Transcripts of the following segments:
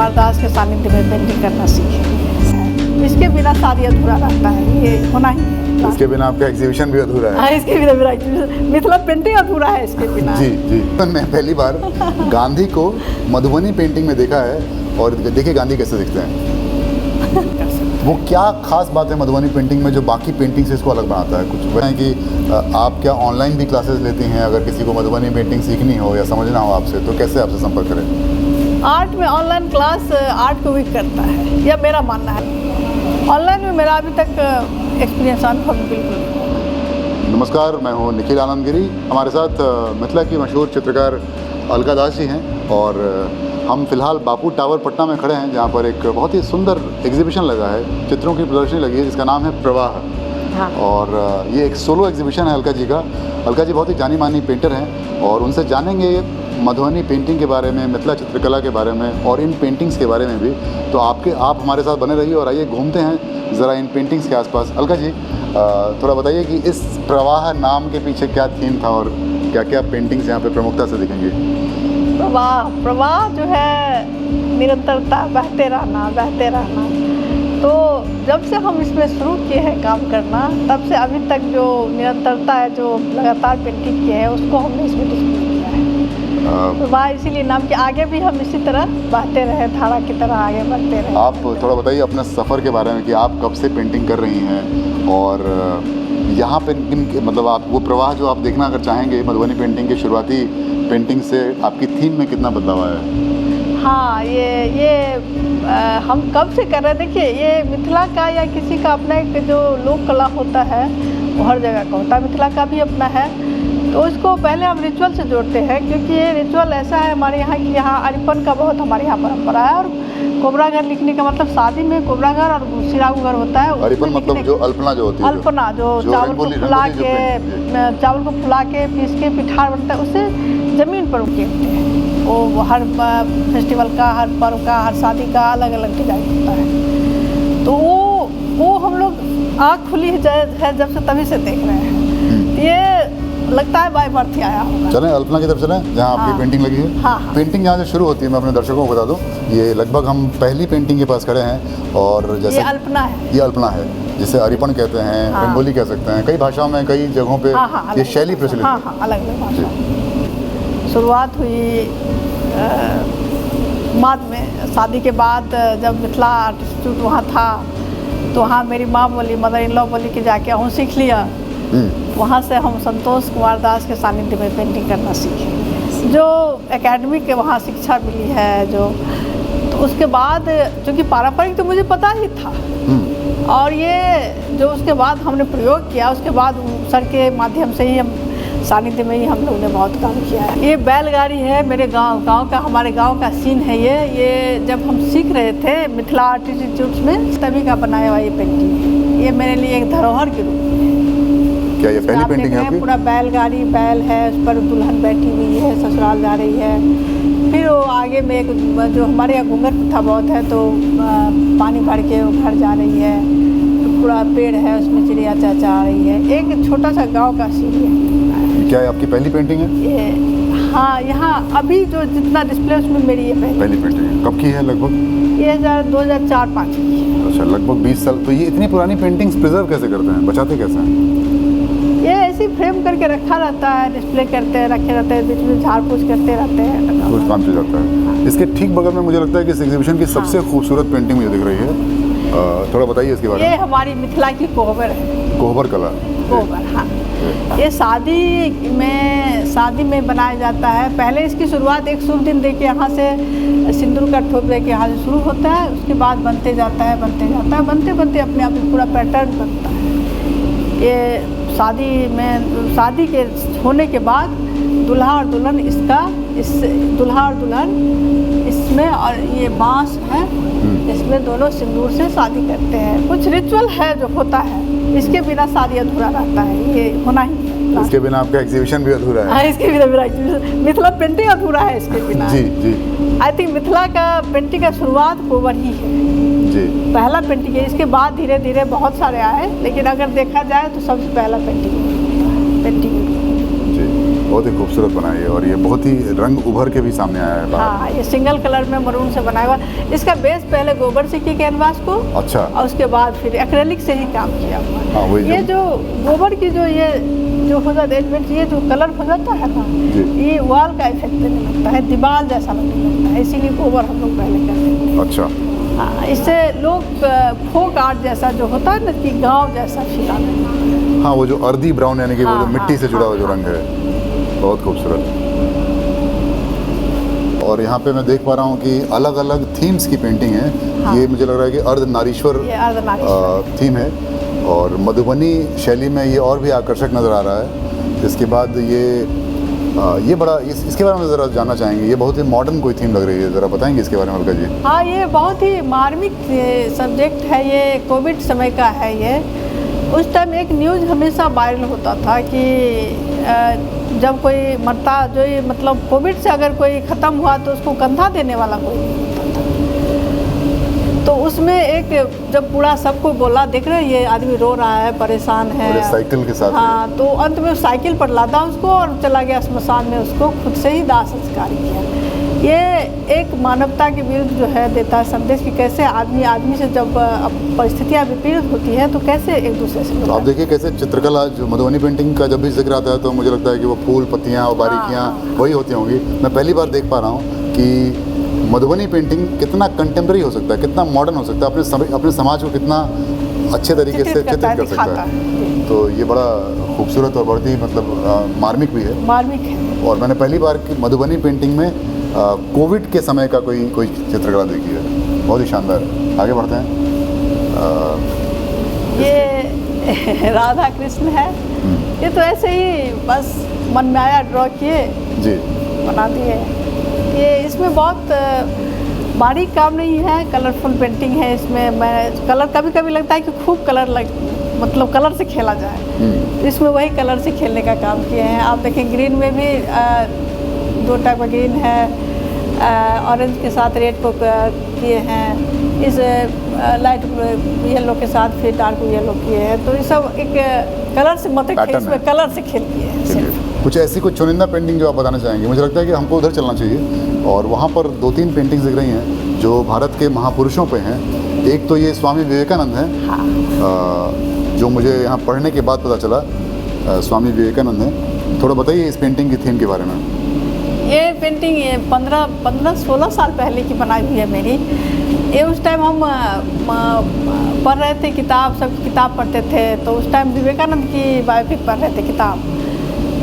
कुमार दास के सानिध्य में पेंटिंग करना सीखे। इसके बिना शादी अधूरा रहता है, ये होना ही है। इसके बिना आपका एग्जीबिशन भी अधूरा है। हाँ, इसके बिना मेरा एग्जीबिशन, मिथिला पेंटिंग अधूरा है इसके बिना। जी जी, मैं पहली बार गांधी को मधुबनी पेंटिंग में देखा है और देखिए गांधी कैसे दिखते हैं। वो क्या खास बात है मधुबनी पेंटिंग में जो बाकी पेंटिंग से इसको अलग बनाता है? कुछ बताएं कि आप क्या ऑनलाइन भी क्लासेस लेती हैं? अगर किसी को मधुबनी पेंटिंग सीखनी हो या समझना हो आपसे तो कैसे आपसे संपर्क करें? आर्ट में ऑनलाइन क्लास आर्ट को वीक करता है, यह मेरा मानना है। ऑनलाइन में मेरा अभी तक एक्सपीरियंस अनुभव बिल्कुल। नमस्कार, मैं हूँ निखिल आनंदगिरी। हमारे साथ मिथिला की मशहूर चित्रकार अलका दास जी हैं और हम फिलहाल बापू टावर पटना में खड़े हैं, जहाँ पर एक बहुत ही सुंदर एग्जीबिशन लगा है, चित्रों की प्रदर्शनी लगी है जिसका नाम है प्रवाह। हाँ। और ये एक सोलो एग्जीबिशन है अलका जी का। अलका जी बहुत ही जानी मानी पेंटर हैं और उनसे जानेंगे मधुबनी पेंटिंग के बारे में, मिथिला चित्रकला के बारे में और इन पेंटिंग्स के बारे में भी। तो आप हमारे साथ बने रहिए और आइए घूमते हैं ज़रा इन पेंटिंग्स के आसपास। अलका जी थोड़ा बताइए कि इस प्रवाह नाम के पीछे क्या थीम था और क्या क्या पेंटिंग्स यहाँ पे प्रमुखता से दिखेंगी? प्रवाह जो है निरंतरता, बहते रहना। तो जब से हम इसमें शुरू किए हैं काम करना, तब से अभी तक जो निरंतरता है, जो लगातार पेंटिंग की है, उसको हमने इसमें डिस्प्ले किया है। प्रवाह इसीलिए नाम कि आगे भी हम इसी तरह बहते रहे, धारा की तरह आगे बढ़ते रहे। आप थोड़ा बताइए अपने सफ़र के बारे में कि आप कब से पेंटिंग कर रही हैं और यहाँ पे मतलब आप वो प्रवाह जो आप देखना अगर चाहेंगे मधुबनी पेंटिंग के शुरुआती पेंटिंग से आपकी थीम में कितना बदलाव आया है? हाँ, ये हम कब से कर रहे हैं। देखिए, ये मिथिला का या किसी का अपना एक जो लोक कला होता है वो हर जगह का होता है, मिथिला का भी अपना है। तो इसको पहले हम रिचुअल से जोड़ते हैं, क्योंकि ये रिचुअल ऐसा है हमारे यहाँ कि यहाँ अरिपन का बहुत हमारे यहाँ परंपरा है। और कोबरा घर लिखने का मतलब शादी में कोबरा घर और सिरागू घर होता है। अरिपन मतलब जो अल्पना जो होती है, अल्पना जो चावल को फुला के पीस के पिठार बनता है, उससे ज़मीन पर उकेरते हैं। वो हर फेस्टिवल का, हर पर्व का, हर शादी का अलग अलग डिजाइन होता है। तो वो हम लोग आँख खुली है जब से, तभी से देख रहे हैं। ये लगता है बाय बर्थ ही आया होगा। चलें अल्पना की तरफ चलें जहाँ आपकी पेंटिंग लगी है। हाँ। पेंटिंग जहाँ से शुरू होती है मैं अपने दर्शकों को बता दूँ, ये लगभग हम पहली पेंटिंग के पास खड़े हैं। और जैसे ये अल्पना है, ये अल्पना है, जिसे अरिपन कहते हैं, रंगोली कह सकते हैं, कई भाषाओं में कई जगहों पे ये शैली प्रचलित है। हाँ, अलग अलग भाषा। शुरुआत हुई बाद में, शादी के बाद जब मिथिला आर्ट इंस्टीट्यूट वहाँ था, तो वहाँ मेरी माँ बोली, मदर इन लॉ बोली कि जाके हम सीख लिया। वहाँ से हम संतोष कुमार दास के सानिध्य में पेंटिंग करना सीखे, जो एकेडमी के वहाँ शिक्षा मिली है। तो उसके बाद चूँकि पारंपरिक तो मुझे पता ही था, और ये जो उसके बाद हमने प्रयोग किया, उसके बाद सर के माध्यम से ही हम सानिध्य में ही हम लोग ने बहुत काम किया है। ये बैलगाड़ी है मेरे गांव का, हमारे गांव का सीन है ये जब हम सीख रहे थे मिथिला आर्ट इंस्टीट्यूट में, तभी का बनाया हुआ ये पेंटिंग है। ये मेरे लिए एक धरोहर के रूप में है। क्या ये पहली पेंटिंग है आपकी? पूरा बैलगाड़ी, बैल है, उस पर दुल्हन बैठी हुई है, ससुराल जा रही है। फिर वो आगे में एक जो हमारे यहाँ घूंघट प्रथा बहुत है, तो पानी भर के वो घर जा रही है। तो पूरा पेड़ है, उसमें चिड़िया चाचा आ रही है। एक छोटा सा गाँव का सीन है। क्या ये आपकी पहली पेंटिंग है? ये हाँ, यहाँ अभी जो जितना डिस्प्ले उसमें मेरी ये पहली पेंटिंग है। कब की है लगभग? ये 2004-05 की है। अच्छा, लगभग 20 साल। तो ये इतनी पुरानी पेंटिंग्स प्रिजर्व कैसे करते हैं, बचाते कैसे हैं? ये ऐसे फ्रेम करके रखा रहता है, डिस्प्ले करते रखे रहते हैं, बीच में झाड़ फूस करते रहते हैं, कुछ काम चल जाता है। इसके ठीक बगल में मुझे लगता है कि इस एग्जीबिशन की सबसे खूबसूरत पेंटिंग मुझे दिख रही है। थोड़ा बताइए इसके बारे में। ये हमारी मिथिला की कोहबर है। कोहबर कला। कोहबर, हाँ। ये शादी में बनाया जाता है। पहले इसकी शुरुआत एक शुभ दिन देके यहाँ से सिंदूर का ठोप देके यहाँ से शुरू होता है। उसके बाद बनते जाता है, बनते बनते अपने आप पूरा पैटर्न बनता है। ये शादी के होने के बाद दूल्हा और दुल्हन दूल्हा और दुल्हन इसमें, और ये बांस है, इसमें दोनों सिंदूर से शादी करते हैं। कुछ रिचुअल है जो होता है, इसके बिना शादी अधूरा रहता है, ये होना ही है। इसके बिना आपका एग्जीबिशन भी अधूरा है। हाँ, इसके बिना मेरा एग्जीबिशन, मिथिला पेंटिंग अधूरा है इसके बिना। जी। आई थिंक मिथिला का पेंटिंग का शुरुआत कोहबर ही है जी, पहला पेंटिंग है। इसके बाद धीरे धीरे बहुत सारे आए, लेकिन अगर देखा जाए तो सबसे पहला पेंटिंग जी। बहुत ही खूबसूरत बनाई है और ये बहुत ही रंग उभर के भी सामने आया है बाहर। हाँ, ये सिंगल कलर में मरून से बनाया हुआ। इसका बेस पहले गोबर से की कैनवास को, अच्छा। और उसके बाद फिर एक्रेलिक से ही काम किया हुआ। हाँ, वही ये जो गोबर की जो हो जाता है, ये जो कलर हो जाता है ना, ये वॉल का इफेक्ट देने लगता है, दीवार जैसा लगने लगता है, इसीलिए गोबर हम लोग पहले करते हैं। अच्छा। हाँ, इससे लोग फोक आर्ट जैसा जो होता है ना, कि गांव जैसा फील आता है। हाँ, वो जो अर्दी ब्राउन यानी कि वो हाँ, जो मिट्टी से जुड़ा हुआ जो हाँ, रंग है, बहुत खूबसूरत। और यहाँ पे मैं देख पा रहा हूँ कि अलग अलग थीम्स की पेंटिंग है। हाँ। ये मुझे लग रहा है कि अर्धनारीश्वर ये अर्धनारीश्वर थीम है और मधुबनी शैली में ये और भी आकर्षक नज़र आ रहा है। इसके बाद ये बड़ा इसके बारे में ज़रा जानना चाहेंगे। ये बहुत ही मॉडर्न कोई थीम लग रही है, ज़रा बताएंगे इसके बारे में अलका जी? हाँ, ये बहुत ही मार्मिक सब्जेक्ट है। ये कोविड समय का है। ये उस टाइम एक न्यूज़ हमेशा वायरल होता था कि जब कोई मरता, जो ये मतलब कोविड से अगर कोई ख़त्म हुआ तो उसको कंधा देने वाला कोई नहीं होता था। तो उसमें एक जब पूरा सबको बोला, देख रहे हैं ये आदमी रो रहा है, परेशान है, और साइकिल के साथ। हाँ, तो अंत में साइकिल पर लादा उसको और चला गया श्मशान में, उसको खुद से ही दाह संस्कार किया। ये एक मानवता के विरुद्ध जो है देता है संदेश कि कैसे आदमी से जब परिस्थितियाँ विपरीत होती है तो कैसे एक दूसरे से। तो आप देखिए कैसे चित्रकला, जो मधुबनी पेंटिंग का जब भी जिक्र आता है तो मुझे लगता है कि वो फूल, पत्तियाँ और बारीकियाँ वही होती होंगी। मैं पहली बार देख पा रहा हूँ कि मधुबनी पेंटिंग कितना कंटेम्प्रेरी हो सकता है, कितना मॉडर्न हो सकता है, अपने समाज को कितना अच्छे तरीके से चित्रित कर सकता है। तो ये बड़ा खूबसूरत और बहुत ही मतलब मार्मिक भी है। मार्मिक है। और मैंने पहली बार कि मधुबनी पेंटिंग में कोविड के समय का कोई चित्रकला देखी है, बहुत ही शानदार। आगे बढ़ते हैं। ये राधा कृष्ण है। ये तो ऐसे ही बस मन में आया, ड्रॉ किए जी, बना दिए। ये इसमें बहुत बारीक काम नहीं है, कलरफुल पेंटिंग है। इसमें मैं कलर कभी कभी लगता है कि खूब मतलब कलर से खेला जाए। इसमें वही कलर से खेलने का काम किए हैं। आप देखें ग्रीन में भी 2 टाइप का ग्रीन है, ऑरेंज के साथ रेड को किए हैं, इस लाइट येलो के साथ फिर डार्क येलो किए हैं। तो ये सब एक कलर से इसमें कलर से खेल किए हैं। कुछ ऐसी कुछ चुनिंदा पेंटिंग जो आप बताना चाहेंगे? मुझे लगता है कि हमको उधर चलना चाहिए और वहाँ पर 2-3 पेंटिंग्स दिख रही हैं जो भारत के महापुरुषों पे हैं। एक तो ये स्वामी विवेकानंद हैं। हाँ। जो मुझे यहाँ पढ़ने के बाद पता चला स्वामी विवेकानंद हैं। थोड़ा बताइए इस पेंटिंग की थीम के बारे में। ये पेंटिंग 15-16 साल पहले की बनाई हुई है मेरी। ये उस टाइम हम पढ़ रहे थे किताब, सब किताब पढ़ते थे, तो उस टाइम विवेकानंद की बायोपिक पढ़ रहे थे किताब।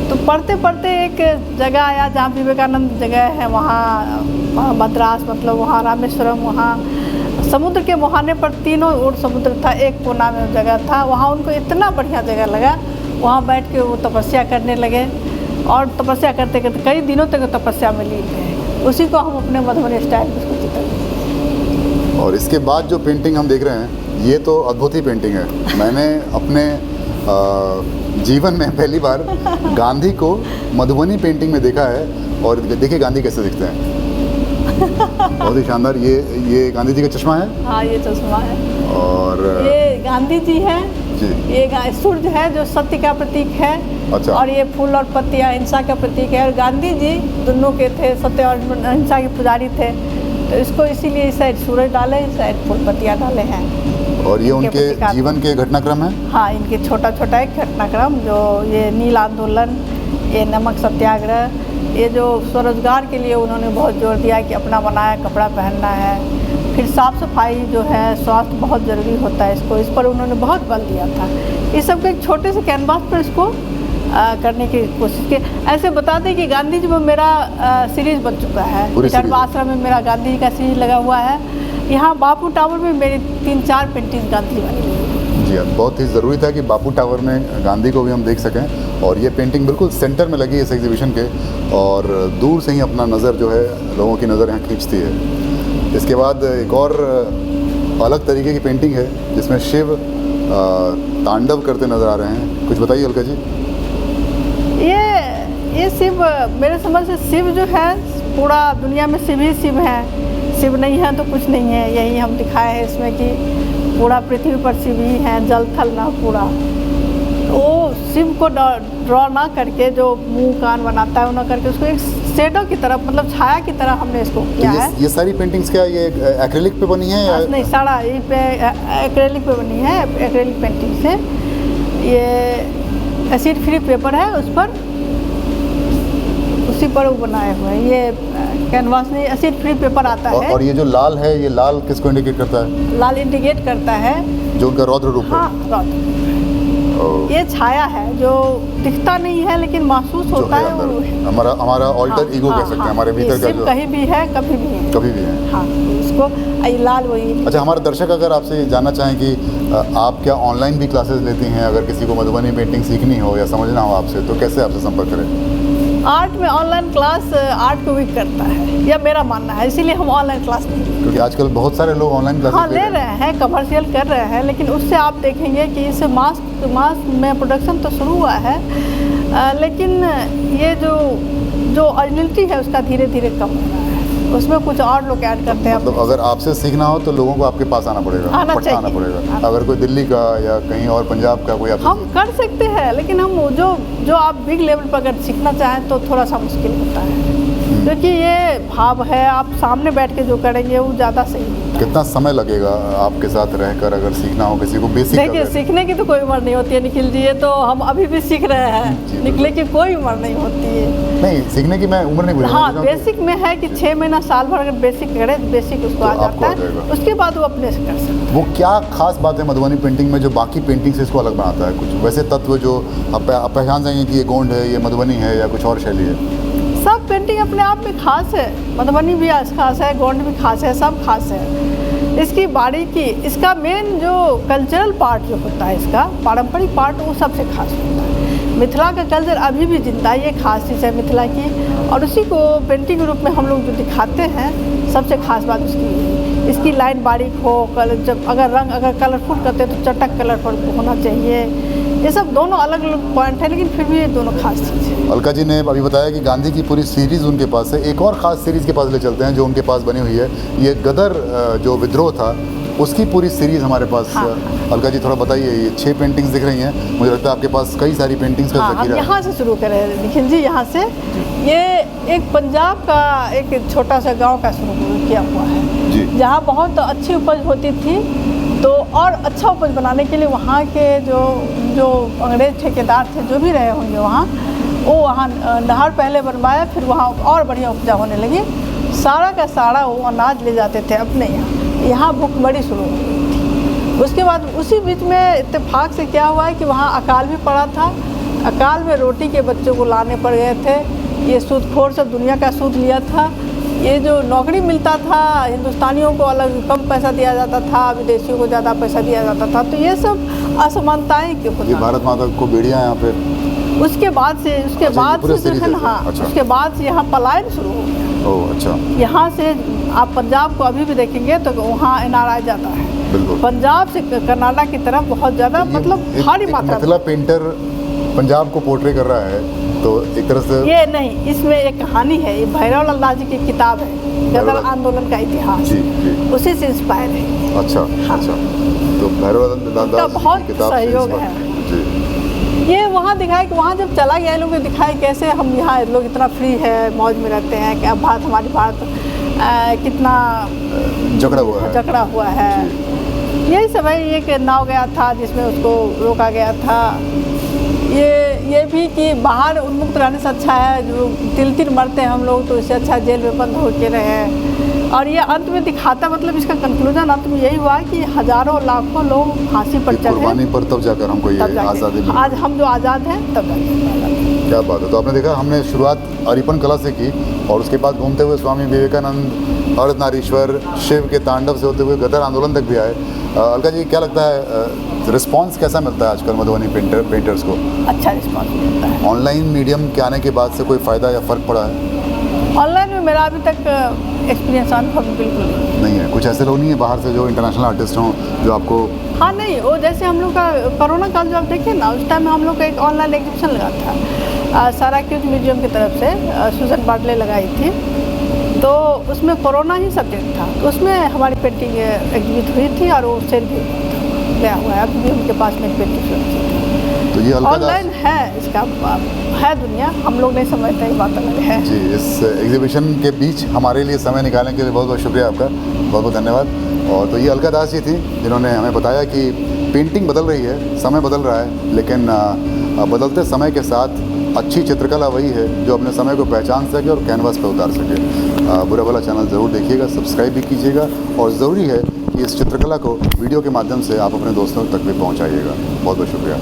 तो पढ़ते पढ़ते एक जगह आया जहाँ विवेकानंद जगह है, वहाँ मद्रास, मतलब वहाँ रामेश्वरम, वहाँ समुद्र के मुहाने पर तीनों ओर समुद्र था, एक कोना में जगह था। वहाँ उनको इतना बढ़िया जगह लगा, वहाँ बैठ के वो तपस्या करने लगे और तपस्या करते करते कई दिनों तक तपस्या में लीन गए। उसी को हम अपने मधुबनी स्टाइल में उसको चित्र। और इसके बाद जो पेंटिंग हम देख रहे हैं, ये तो अद्भुत ही पेंटिंग है। मैंने अपने जीवन में पहली बार गांधी को मधुबनी पेंटिंग में देखा है और देखिए गांधी कैसे दिखते हैं। बहुत ही शानदार। ये गांधी जी का चश्मा है। हाँ, ये चश्मा है और ये गांधी जी हैं जी। ये सूर्य है जो सत्य का प्रतीक है। अच्छा। और ये फूल और पत्तियाँ अहिंसा का प्रतीक है। और गांधी जी दोनों के थे, सत्य और अहिंसा के पुजारी थे। तो इसको इसीलिए इस साइड सूरज डाले, इस साइड फूल पत्तियाँ डाले हैं। और ये उनके जीवन के घटनाक्रम है। हाँ, इनके छोटा छोटा एक घटनाक्रम, जो ये नील आंदोलन, ये नमक सत्याग्रह, ये जो स्वरोजगार के लिए उन्होंने बहुत जोर दिया कि अपना बनाया कपड़ा पहनना है। फिर साफ़ सफाई जो है, स्वास्थ्य बहुत ज़रूरी होता है, इस पर उन्होंने बहुत बल दिया था। इस सब के एक छोटे से कैनवास पर इसको करने की कोशिश की। ऐसे बता दें कि गांधी जी में मेरा सीरीज़ बन चुका है। विदर्भ आश्रम में मेरा गांधी जी का सीरीज लगा हुआ है। यहाँ बापू टावर में मेरी 3-4 पेंटिंग गांधी वाली है। जी हाँ, बहुत ही ज़रूरी था कि बापू टावर में गांधी को भी हम देख सकें। और ये पेंटिंग बिल्कुल सेंटर में लगी है इस एग्जीबिशन के, और दूर से ही अपना नज़र जो है, लोगों की नज़र यहाँ खींचती है। इसके बाद एक और अलग तरीके की पेंटिंग है जिसमें शिव तांडव करते नज़र आ रहे हैं। कुछ बताइए अलका जी। ये शिव, मेरे समझ से शिव जो है, पूरा दुनिया में शिव ही शिव है। शिव नहीं है तो कुछ नहीं है। यही हम दिखाए हैं इसमें कि पूरा पृथ्वी पर शिव ही हैं, जल थल ना पूरा। वो सिम को ड्रॉ ना करके जो मुंह कान बनाता है वो ना करके उसको एक शेडो की तरफ मतलब छाया की तरह हमने इसको तो किया है। ये सारी पेंटिंग्स क्या ये एक्रेलिक पे बनी है या नहीं, सारा ये पे एक्रेलिक पे बनी है, एक्रेलिक पेंटिंग से। ये एसिड फ्री पेपर है, उस पर उसी पर वो बनाए हुए हैं। ये कैनवास नहीं, एसिड फ्री पेपर आता है। और ये जो लाल है, ये लाल किसको इंडिकेट करता है? लाल इंडिकेट करता है जो उनका रौद्र रूप है। हाँ, रौद्र। ये छाया है जो दिखता नहीं है लेकिन महसूस होता है, वो हमारा ऑल्टर ईगो कह सकते हैं, हमारे भीतर का जो कहीं भी है, कभी भी है, कभी भी है। हाँ, उसको लाल वही। अच्छा, हमारे दर्शक अगर आपसे जानना चाहें कि आप क्या ऑनलाइन भी क्लासेस लेती हैं, अगर किसी को मधुबनी पेंटिंग सीखनी हो या समझना हो आपसे, तो कैसे आपसे संपर्क करें? आर्ट में ऑनलाइन क्लास आर्ट को वीक करता है, यह मेरा मानना है, इसीलिए हम ऑनलाइन क्लास नहीं, क्योंकि आजकल बहुत सारे लोग ऑनलाइन क्लासेस हाँ ले रहे हैं, कमर्शियल कर रहे हैं, लेकिन उससे आप देखेंगे कि इस मास में प्रोडक्शन तो शुरू हुआ है, लेकिन ये जो ओरिजिनलिटी है उसका धीरे धीरे कम हो रहा है, उसमें कुछ और लोग ऐड करते हैं। मतलब अगर आपसे सीखना हो तो लोगों को आपके पास आना पड़ेगा, पटना आना पड़ेगा। अगर कोई दिल्ली का या कहीं और पंजाब का कोई हम कर सकते हैं, लेकिन हम जो आप बिग लेवल पर अगर सीखना चाहें तो थोड़ा सा मुश्किल होता है, क्योंकि ये भाव है, आप सामने बैठ के जो करेंगे वो ज़्यादा सही होता है। कितना समय लगेगा आपके साथ रहकर अगर सीखना हो किसी को बेसिक? देखिए, सीखने की तो कोई उम्र नहीं होती है निखिल जी, ये तो हम अभी भी सीख रहे हैं, निकले की कोई उम्र नहीं होती है। नहीं, सीखने की मैं उम्र नहीं बोल रहा। हाँ, बेसिक में है कि 6 महीना साल भर अगर बेसिक करे, बेसिक उसको आ जाता है, उसके बाद वो अपने से कर सकते हैं। वो क्या खास बात है मधुबनी पेंटिंग में जो बाकी पेंटिंग से इसको अलग बनाता है? कुछ वैसे तत्व जो आप पहचान जाएंगे कि ये गोंड है, ये मधुबनी है या कुछ और शैली है? सब पेंटिंग अपने आप में खास है, मधुबनी भी खास है, गोंड भी खास है, सब खास है। इसकी बारीकी, इसका मेन जो कल्चरल पार्ट जो होता है, इसका पारंपरिक पार्ट, वो सबसे खास होता है। मिथिला का कल्चर अभी भी जिंदा है, ये खास चीज़ है मिथिला की, और उसी को पेंटिंग के रूप में हम लोग जो दिखाते हैं, सबसे खास बात उसकी, इसकी लाइन बारीक हो, जब अगर कलरफुल करते हैं तो चटक कलरफुल होना चाहिए। ये सब दोनों अलग अलग पॉइंट है, लेकिन फिर भी ये दोनों खास चीज़ है। अलका जी ने अभी बताया कि गांधी की पूरी सीरीज़ उनके पास है। एक और ख़ास सीरीज़ के पास ले चलते हैं जो उनके पास बनी हुई है, ये गदर जो विद्रोह था उसकी पूरी सीरीज़ हमारे पास। हाँ। अलका जी थोड़ा बताइए, ये 6 पेंटिंग्स दिख रही हैं, मुझे लगता है आपके पास कई सारी पेंटिंग्स का हाँ, हम यहाँ से शुरू करें निखिल जी, यहाँ से। ये एक पंजाब का एक छोटा सा गाँव का शुरू किया हुआ है जी, जहाँ बहुत अच्छी उपज होती थी, तो और अच्छा उपज बनाने के लिए वहाँ के जो अंग्रेज ठेकेदार थे, जो भी रहे होंगे वहाँ नहर पहले बनवाया, फिर वहाँ और बढ़िया उपजा होने लगी। सारा का सारा वो अनाज ले जाते थे अपने यहाँ भूखमरी शुरू हो गई थी। उसके बाद उसी बीच में इत्तेफाक से क्या हुआ है कि वहाँ अकाल भी पड़ा था। अकाल में रोटी के बच्चों को लाने पड़ गए थे। ये सूदखोर से दुनिया का सूद लिया था। ये जो नौकरी मिलता था, हिंदुस्तानियों को अलग कम पैसा दिया जाता था, विदेशियों को ज़्यादा पैसा दिया जाता था, तो ये सब असमानताएं क्यों होती? ये भारत माता को बेड़ियाँ यहाँ पे। उसके बाद से हाँ, अच्छा। उसके बाद से यहाँ पलायन शुरू हो गया। ओह, अच्छा। यहाँ से आप पंजाब को अभी भी देखेंगे तो वहाँ NRI जाता है। बिल्कुल। पंजाब से कर्नाटक की तरफ बहुत ज़्यादा, मतलब भारी मात्रा। मिथिला पेंटर पंजाब को पोर्ट्रे कर रहा है, तो एक तरह से ये नहीं, इसमें एक कहानी है। ये भैरव लाल जी की किताब है, गदर आंदोलन का इतिहास, जी, जी। उसी से इंस्पायर है। अच्छा, हाँ। अच्छा। तो भैरव लाल का बहुत सहयोग है जी। ये वहाँ दिखाया कि वहाँ जब चला गया, लोगों को दिखाया कैसे हम यहाँ लोग इतना फ्री है, मौज में रहते हैं, कि अब हमारी भारत कितना जकड़ा हुआ है। यही सब है। एक नाव गया था जिसमें उसको रोका गया था। ये भी कि बाहर उन्मुक्त रहने से अच्छा है, जो तिल मरते हैं हम लोग, तो इससे अच्छा जेल में बंद होके रहे। और ये अंत में दिखाता, मतलब इसका कंक्लूजन अंत में यही हुआ कि हजारों लाखों लोग फांसी पर चढ़े, कुर्बानी पर तब जाकर हमको ये आज़ादी मिली। आज हम जो आज़ाद हैं तब क्या बात है। तो आपने देखा, हमने शुरुआत अरिपन कला से की और उसके बाद घूमते हुए स्वामी विवेकानंद, अर्धनारीश्वर, शिव के तांडव से होते हुए गदर आंदोलन तक भी आए। अलका जी, क्या लगता है रिस्पांस कैसा मिलता है आजकल मधुबनी पेंटर्स को? अच्छा रिस्पांस मिलता है। ऑनलाइन मीडियम के आने के बाद से कोई फ़ायदा या फ़र्क पड़ा है? ऑनलाइन में मेरा अभी तक एक्सपीरियंस अनुभव बिल्कुल नहीं है। कुछ ऐसे लोग नहीं है बाहर से जो इंटरनेशनल आर्टिस्ट हों जो आपको? हाँ, नहीं, वो जैसे हम लोग का कोरोना काल जो आप देखें ना, उस टाइम में हम लोग का एक ऑनलाइन एग्जीबिशन लगा था, साराक्यूज म्यूजियम की तरफ से सुजन बाटले लगाई थी। तो उसमें कोरोना ही सब्जेक्ट था, तो उसमें हमारी पेंटिंग एग्जिबिट हुई थी और वो सेल भी हुई थी। गया हुआ है, अभी भी उनके पास मेरी पेंटिंग सुरक्षित है। तो ये अलका दास ऑनलाइन है, इसका है दुनिया, हम लोग नहीं समझते, ये बात अलग है। जी, इस एग्जीबिशन के बीच हमारे लिए समय निकालने के लिए बहुत बहुत शुक्रिया आपका, बहुत बहुत धन्यवाद। और तो ये अलका दास जी थी जिन्होंने हमें बताया कि पेंटिंग बदल रही है, समय बदल रहा है, लेकिन बदलते समय के साथ अच्छी चित्रकला वही है जो अपने समय को पहचान सके और कैनवास पर उतार सके। बुरा भला चैनल ज़रूर देखिएगा, सब्सक्राइब भी कीजिएगा, और ज़रूरी है कि इस चित्रकला को वीडियो के माध्यम से आप अपने दोस्तों तक भी पहुँचाइएगा। बहुत बहुत शुक्रिया।